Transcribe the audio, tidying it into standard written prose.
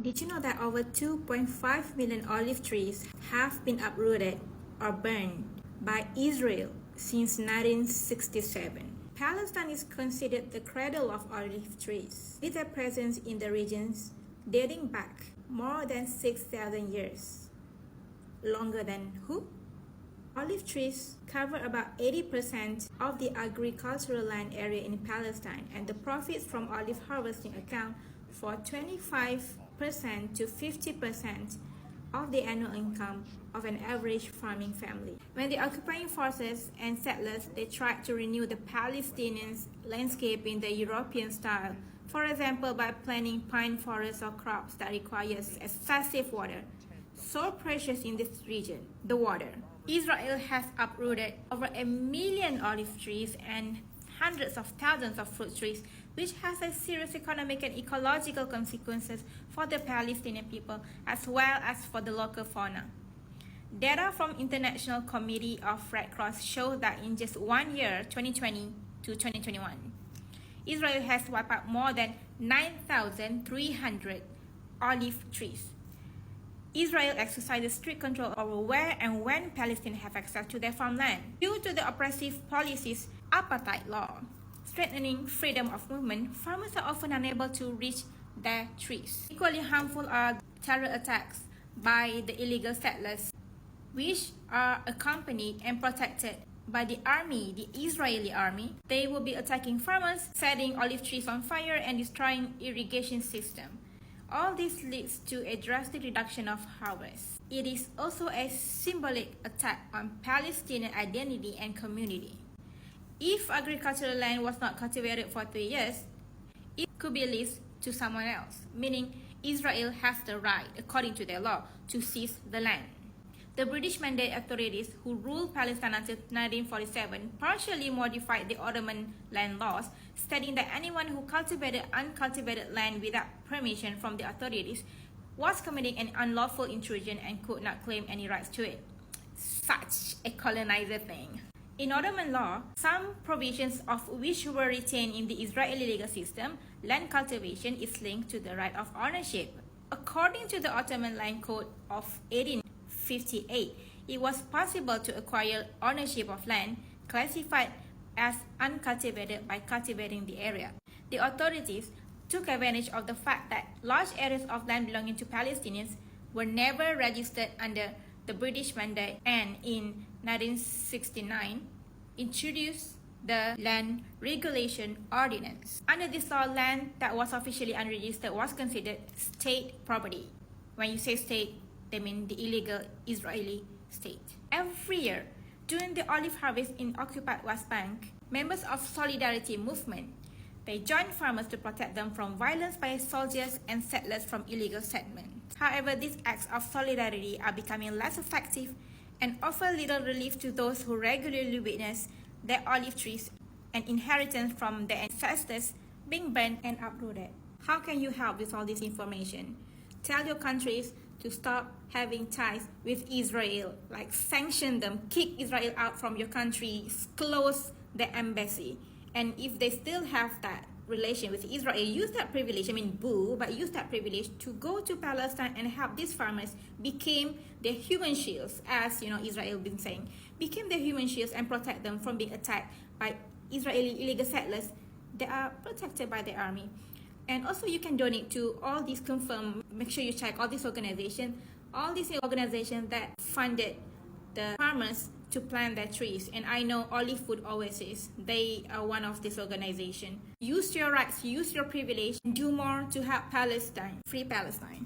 Did you know that over 2.5 million olive trees have been uprooted or burned by Israel since 1967? Palestine is considered the cradle of olive trees, with a presence in the regions dating back more than 6,000 years. Longer than who? Olive trees cover about 80% of the agricultural land area in Palestine, and the profits from olive harvesting account for 25% to 50% of the annual income of an average farming family. When the occupying forces and settlers they tried to renew the Palestinian landscape in the European style, for example by planting pine forests or crops that requires excessive water, so precious in this region, the water. Israel has uprooted over 1 million olive trees and hundreds of thousands of fruit trees, which has a serious economic and ecological consequences for the Palestinian people as well as for the local fauna. Data from International Committee of Red Cross show that in just 1 year, 2020 to 2021, Israel has wiped out more than 9,300 olive trees. Israel exercises strict control over where and when Palestinians have access to their farmland. Due to the oppressive policies, apartheid law, strengthening freedom of movement, farmers are often unable to reach their trees. Equally harmful are terror attacks by the illegal settlers, which are accompanied and protected by the army, the Israeli army. They will be attacking farmers, setting olive trees on fire and destroying irrigation system. All this leads to a drastic reduction of harvest. It is also a symbolic attack on Palestinian identity and community. If agricultural land was not cultivated for 3 years, it could be leased to someone else, meaning Israel has the right, according to their law, to seize the land. The British Mandate authorities who ruled Palestine until 1947 partially modified the Ottoman land laws, stating that anyone who cultivated uncultivated land without permission from the authorities was committing an unlawful intrusion and could not claim any rights to it. Such a colonizer thing. In Ottoman law, some provisions of which were retained in the Israeli legal system, land cultivation is linked to the right of ownership. According to the Ottoman Land Code of 1858, it was possible to acquire ownership of land classified as uncultivated by cultivating the area. The authorities took advantage of the fact that large areas of land belonging to Palestinians were never registered under the British Mandate, and in 1969 introduced the Land Regulation Ordinance. Under this law, land that was officially unregistered was considered state property. When you say state, they mean the illegal Israeli state. Every year, during the olive harvest in occupied West Bank, members of Solidarity Movement, they joined farmers to protect them from violence by soldiers and settlers from illegal settlement. However, these acts of solidarity are becoming less effective and offer little relief to those who regularly witness their olive trees and inheritance from their ancestors being burned and uprooted. How can you help with all this information? Tell your countries to stop having ties with Israel, like sanction them, kick Israel out from your country, close the embassy. And if they still have that relation with Israel, use that privilege, but use that privilege to go to Palestine and help these farmers become their human shields, as Israel been saying, become their human shields and protect them from being attacked by Israeli illegal settlers. They are protected by the army. And also you can donate to all these make sure you check all these organizations that funded the farmers to plant their trees. And I know Olive Food Oasis, they are one of this organization. Use your rights, use your privilege, and do more to help Palestine, free Palestine.